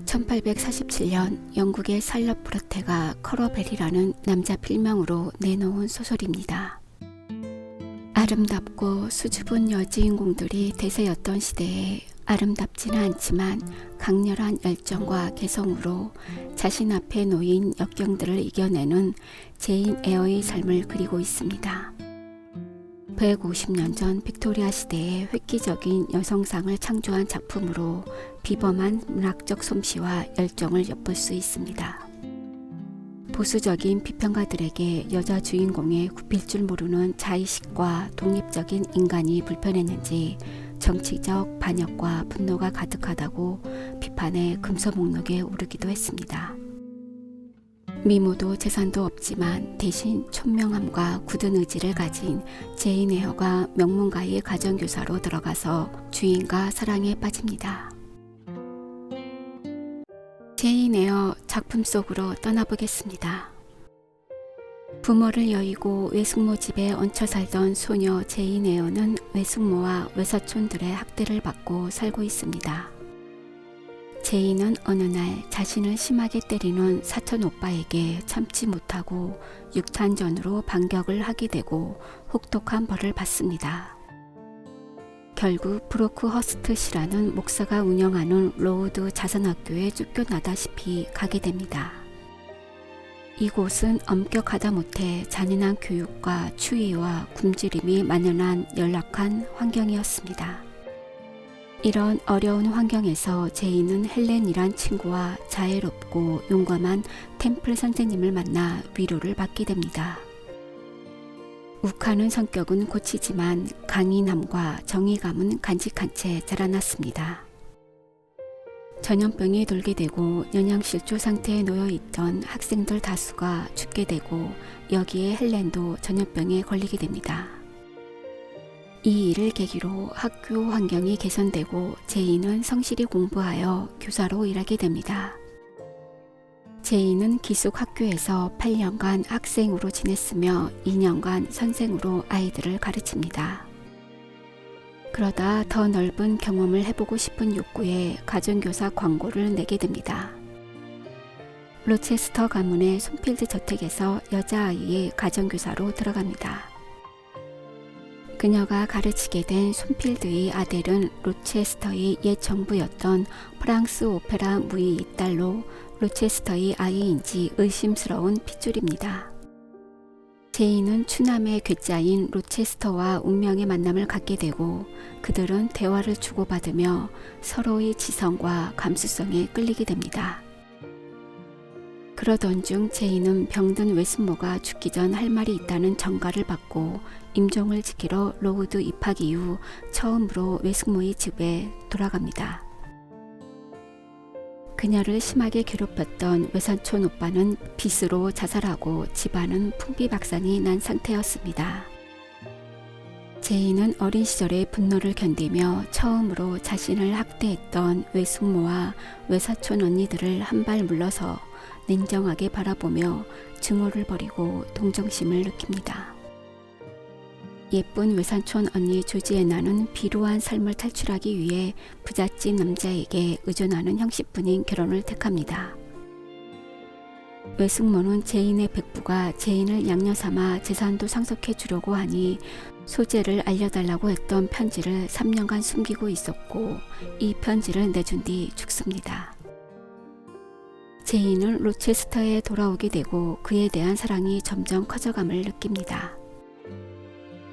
1847년 영국의 샬럿 브로테가 커러벨이라는 남자 필명으로 내놓은 소설입니다. 아름답고 수줍은 여주인공들이 대세였던 시대에 아름답지는 않지만 강렬한 열정과 개성으로 자신 앞에 놓인 역경들을 이겨내는 제인 에어의 삶을 그리고 있습니다. 150년 전 빅토리아 시대에 획기적인 여성상을 창조한 작품으로 비범한 문학적 솜씨와 열정을 엿볼 수 있습니다. 보수적인 비평가들에게 여자 주인공의 굽힐 줄 모르는 자의식과 독립적인 인간이 불편했는지 정치적 반역과 분노가 가득하다고 비판의 금서 목록에 오르기도 했습니다. 미모도 재산도 없지만 대신 총명함과 굳은 의지를 가진 제인 에어가 명문가의 가정교사로 들어가서 주인과 사랑에 빠집니다. 제인 에어 작품 속으로 떠나보겠습니다. 부모를 여의고 외숙모 집에 얹혀 살던 소녀 제인 에어는 외숙모와 외사촌들의 학대를 받고 살고 있습니다. 제인은 어느 날 자신을 심하게 때리는 사촌 오빠에게 참지 못하고 육탄전으로 반격을 하게 되고 혹독한 벌을 받습니다. 결국 브로크허스트시라는 목사가 운영하는 로우드 자선학교에 쫓겨나다시피 가게 됩니다. 이곳은 엄격하다 못해 잔인한 교육과 추위와 굶주림이 만연한 열악한 환경이었습니다. 이런 어려운 환경에서 제인은 헬렌이란 친구와 자애롭고 용감한 템플 선생님을 만나 위로를 받게 됩니다. 욱하는 성격은 고치지만 강인함과 정의감은 간직한 채 자라났습니다. 전염병이 돌게 되고 영양실조 상태에 놓여있던 학생들 다수가 죽게 되고 여기에 헬렌도 전염병에 걸리게 됩니다. 이 일을 계기로 학교 환경이 개선되고 제인은 성실히 공부하여 교사로 일하게 됩니다. 제인은 기숙 학교에서 8년간 학생으로 지냈으며 2년간 선생으로 아이들을 가르칩니다. 그러다 더 넓은 경험을 해보고 싶은 욕구에 가정교사 광고를 내게 됩니다. 로체스터 가문의 손필드 저택에서 여자아이의 가정교사로 들어갑니다. 그녀가 가르치게 된 손필드의 아델은 로체스터의 옛 정부였던 프랑스 오페라 무이 딸로 로체스터의 아이인지 의심스러운 핏줄입니다. 제인은 추남의 괴짜인 로체스터와 운명의 만남을 갖게 되고 그들은 대화를 주고받으며 서로의 지성과 감수성에 끌리게 됩니다. 그러던 중 제인은 병든 외숙모가 죽기 전 할 말이 있다는 전가를 받고 임종을 지키러 로우드 입학 이후 처음으로 외숙모의 집에 돌아갑니다. 그녀를 심하게 괴롭혔던 외사촌 오빠는 빚으로 자살하고 집안은 풍비박산이 난 상태였습니다. 제인은 어린 시절의 분노를 견디며 처음으로 자신을 학대했던 외숙모와 외사촌 언니들을 한 발 물러서 냉정하게 바라보며 증오를 버리고 동정심을 느낍니다. 예쁜 외사촌 언니 조지애나는 비루한 삶을 탈출하기 위해 부잣집 남자에게 의존하는 형식뿐인 결혼을 택합니다. 외숙모는 제인의 백부가 제인을 양녀 삼아 재산도 상속해 주려고 하니 소재를 알려달라고 했던 편지를 3년간 숨기고 있었고 이 편지를 내준 뒤 죽습니다. 제인은 로체스터에 돌아오게 되고 그에 대한 사랑이 점점 커져감을 느낍니다.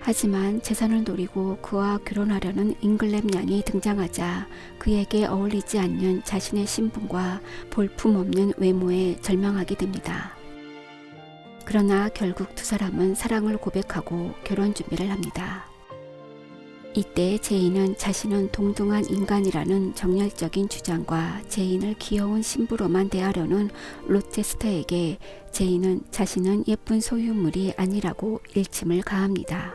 하지만 재산을 노리고 그와 결혼하려는 잉글랩 양이 등장하자 그에게 어울리지 않는 자신의 신분과 볼품없는 외모에 절망하게 됩니다. 그러나 결국 두 사람은 사랑을 고백하고 결혼 준비를 합니다. 이때 제인은 자신은 동등한 인간이라는 정열적인 주장과 제인을 귀여운 신부로만 대하려는 로체스터에게 제인은 자신은 예쁜 소유물이 아니라고 일침을 가합니다.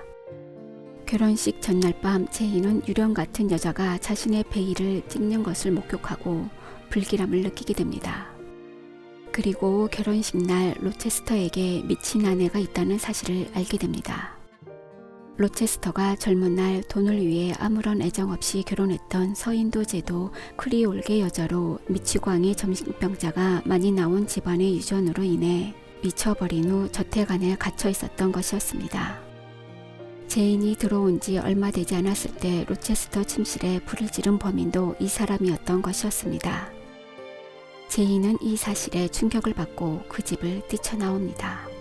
결혼식 전날 밤 제인은 유령 같은 여자가 자신의 베일을 찍는 것을 목격하고 불길함을 느끼게 됩니다. 그리고 결혼식 날 로체스터에게 미친 아내가 있다는 사실을 알게 됩니다. 로체스터가 젊은 날 돈을 위해 아무런 애정 없이 결혼했던 서인도 제도 크리올계 여자로 미치광이 정신병자가 많이 나온 집안의 유전으로 인해 미쳐버린 후 저택 안에 갇혀 있었던 것이었습니다. 제인이 들어온 지 얼마 되지 않았을 때 로체스터 침실에 불을 지른 범인도 이 사람이었던 것이었습니다. 제인은 이 사실에 충격을 받고 그 집을 뛰쳐나옵니다.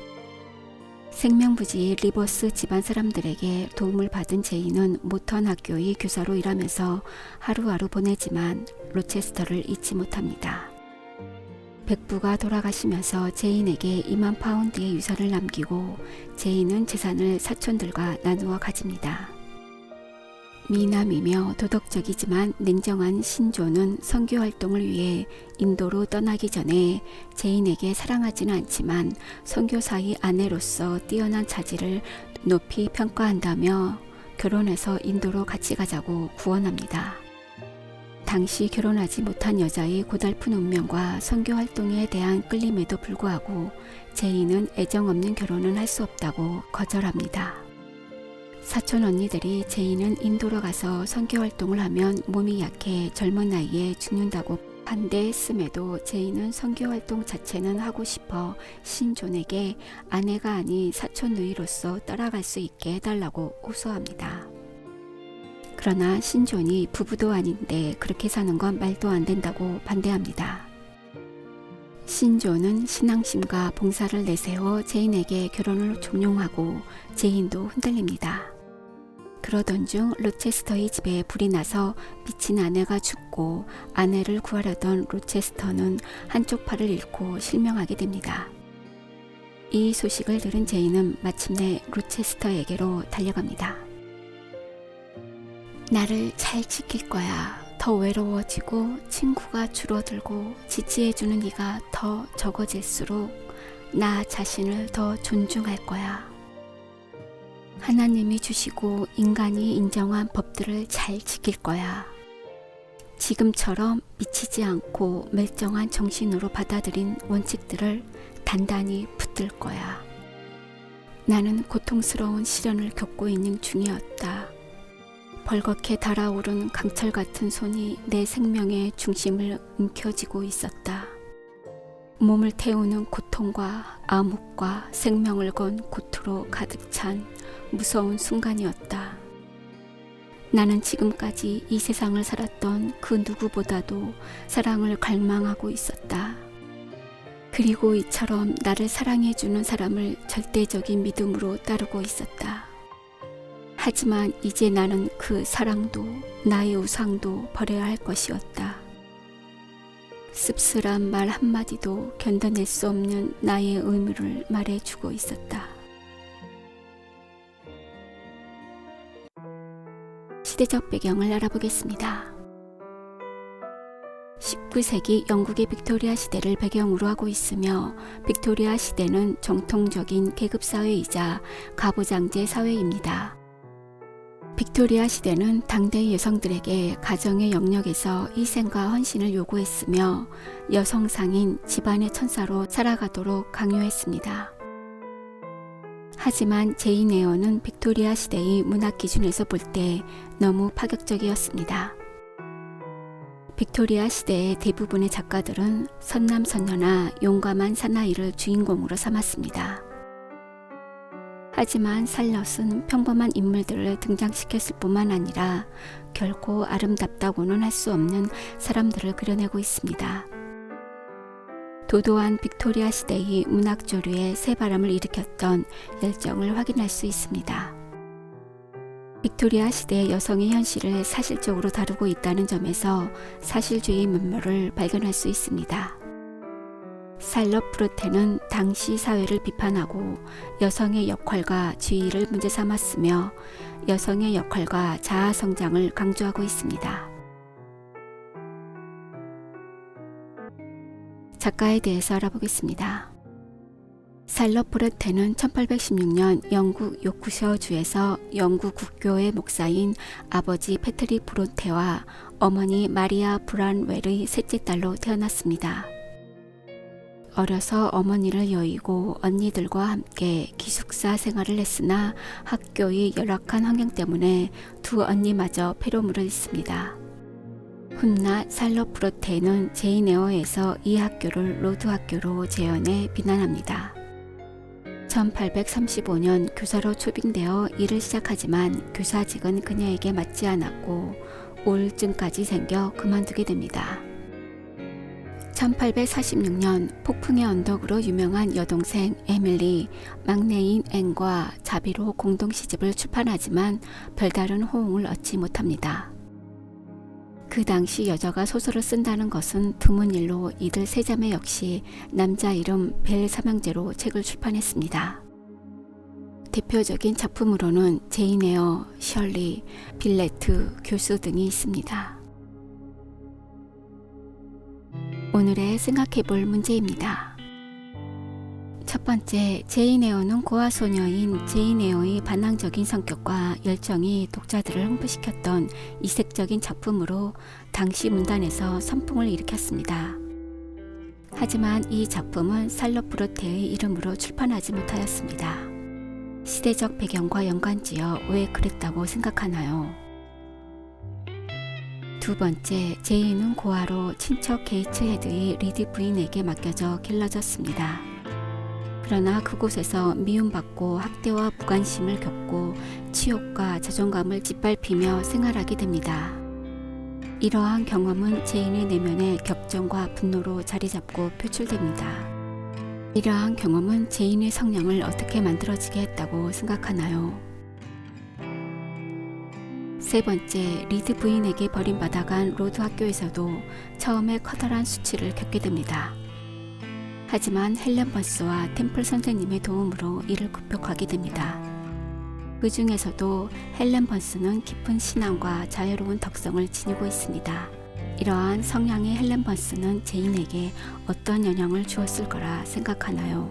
생명부지의 리버스 집안 사람들에게 도움을 받은 제인은 모턴 학교의 교사로 일하면서 하루하루 보내지만 로체스터를 잊지 못합니다. 백부가 돌아가시면서 제인에게 2만 파운드의 유산을 남기고 제인은 재산을 사촌들과 나누어 가집니다. 미남이며 도덕적이지만 냉정한 신조는 선교 활동을 위해 인도로 떠나기 전에 제인에게 사랑하지는 않지만 선교사의 아내로서 뛰어난 자질을 높이 평가한다며 결혼해서 인도로 같이 가자고 구원합니다. 당시 결혼하지 못한 여자의 고달픈 운명과 선교 활동에 대한 끌림에도 불구하고 제인은 애정 없는 결혼은 할 수 없다고 거절합니다. 사촌 언니들이 제인은 인도로 가서 선교 활동을 하면 몸이 약해 젊은 나이에 죽는다고 반대했음에도 제인은 선교 활동 자체는 하고 싶어 신존에게 아내가 아닌 사촌 누이로서 따라갈 수 있게 해달라고 호소합니다. 그러나 신존이 부부도 아닌데 그렇게 사는 건 말도 안 된다고 반대합니다. 신존은 신앙심과 봉사를 내세워 제인에게 결혼을 종용하고 제인도 흔들립니다. 그러던 중 로체스터의 집에 불이 나서 미친 아내가 죽고 아내를 구하려던 로체스터는 한쪽 팔을 잃고 실명하게 됩니다. 이 소식을 들은 제인은 마침내 로체스터에게로 달려갑니다. 나를 잘 지킬 거야. 더 외로워지고 친구가 줄어들고 지지해주는 네가 더 적어질수록 나 자신을 더 존중할 거야. 하나님이 주시고 인간이 인정한 법들을 잘 지킬 거야. 지금처럼 미치지 않고 멀쩡한 정신으로 받아들인 원칙들을 단단히 붙들 거야. 나는 고통스러운 시련을 겪고 있는 중이었다. 벌겋게 달아오른 강철 같은 손이 내 생명의 중심을 움켜쥐고 있었다. 몸을 태우는 고통과 암흑과 생명을 건 고투로 가득 찬 무서운 순간이었다. 나는 지금까지 이 세상을 살았던 그 누구보다도 사랑을 갈망하고 있었다. 그리고 이처럼 나를 사랑해주는 사람을 절대적인 믿음으로 따르고 있었다. 하지만 이제 나는 그 사랑도 나의 우상도 버려야 할 것이었다. 씁쓸한 말 한마디도 견뎌낼 수 없는 나의 의무를 말해주고 있었다. 시대적 배경을 알아보겠습니다. 19세기 영국의 빅토리아 시대를 배경으로 하고 있으며 빅토리아 시대는 정통적인 계급사회이자 가부장제 사회입니다. 빅토리아 시대는 당대의 여성들에게 가정의 영역에서 희생과 헌신을 요구했으며 여성상인 집안의 천사로 살아가도록 강요했습니다. 하지만 제인 에어는 빅토리아 시대의 문학 기준에서 볼 때 너무 파격적이었습니다. 빅토리아 시대의 대부분의 작가들은 선남선녀나 용감한 사나이를 주인공으로 삼았습니다. 하지만 살럿은 평범한 인물들을 등장시켰을 뿐만 아니라 결코 아름답다고는 할 수 없는 사람들을 그려내고 있습니다. 도도한 빅토리아 시대의 문학 조류에 새바람을 일으켰던 열정을 확인할 수 있습니다. 빅토리아 시대의 여성의 현실을 사실적으로 다루고 있다는 점에서 사실주의 면모를 발견할 수 있습니다. 살럿 프루테는 당시 사회를 비판하고 여성의 역할과 지위를 문제 삼았으며 여성의 역할과 자아 성장을 강조하고 있습니다. 작가에 대해서 알아보겠습니다. 살럿 프루테는 1816년 영국 요크셔주에서 영국 국교의 목사인 아버지 패트릭 프루테와 어머니 마리아 브란웰의 셋째 딸로 태어났습니다. 어려서 어머니를 여의고 언니들과 함께 기숙사 생활을 했으나 학교의 열악한 환경 때문에 두 언니마저 폐로물을 입습니다. 훗날 살로프로테는 제인 에어에서 이 학교를 로드 학교로 재현해 비난합니다. 1835년 교사로 초빙되어 일을 시작하지만 교사직은 그녀에게 맞지 않았고 우울증까지 생겨 그만두게 됩니다. 1846년 폭풍의 언덕으로 유명한 여동생 에밀리, 막내인 앤과 자비로 공동 시집을 출판하지만 별다른 호응을 얻지 못합니다. 그 당시 여자가 소설을 쓴다는 것은 드문 일로 이들 세 자매 역시 남자 이름 벨 삼형제로 책을 출판했습니다. 대표적인 작품으로는 제인 에어, 셜리, 빌레트, 교수 등이 있습니다. 오늘의 생각해볼 문제입니다. 첫 번째, 제인 에어는 고아 소녀인 제인 에어의 반항적인 성격과 열정이 독자들을 흥분시켰던 이색적인 작품으로 당시 문단에서 선풍을 일으켰습니다. 하지만 이 작품은 살로프로테의 이름으로 출판하지 못하였습니다. 시대적 배경과 연관지어 왜 그랬다고 생각하나요? 두 번째, 제인은 고아로 친척 게이츠 헤드의 리디 부인에게 맡겨져 길러졌습니다. 그러나 그곳에서 미움받고 학대와 무관심을 겪고 치욕과 자존감을 짓밟히며 생활하게 됩니다. 이러한 경험은 제인의 내면에 격정과 분노로 자리잡고 표출됩니다. 이러한 경험은 제인의 성량을 어떻게 만들어지게 했다고 생각하나요? 세 번째, 리드 부인에게 버림받아간 로드 학교에서도 처음에 커다란 수치를 겪게 됩니다. 하지만 헬렌 번스와 템플 선생님의 도움으로 이를 극복하게 됩니다. 그 중에서도 헬렌 번스는 깊은 신앙과 자유로운 덕성을 지니고 있습니다. 이러한 성향의 헬렌 번스는 제인에게 어떤 영향을 주었을 거라 생각하나요?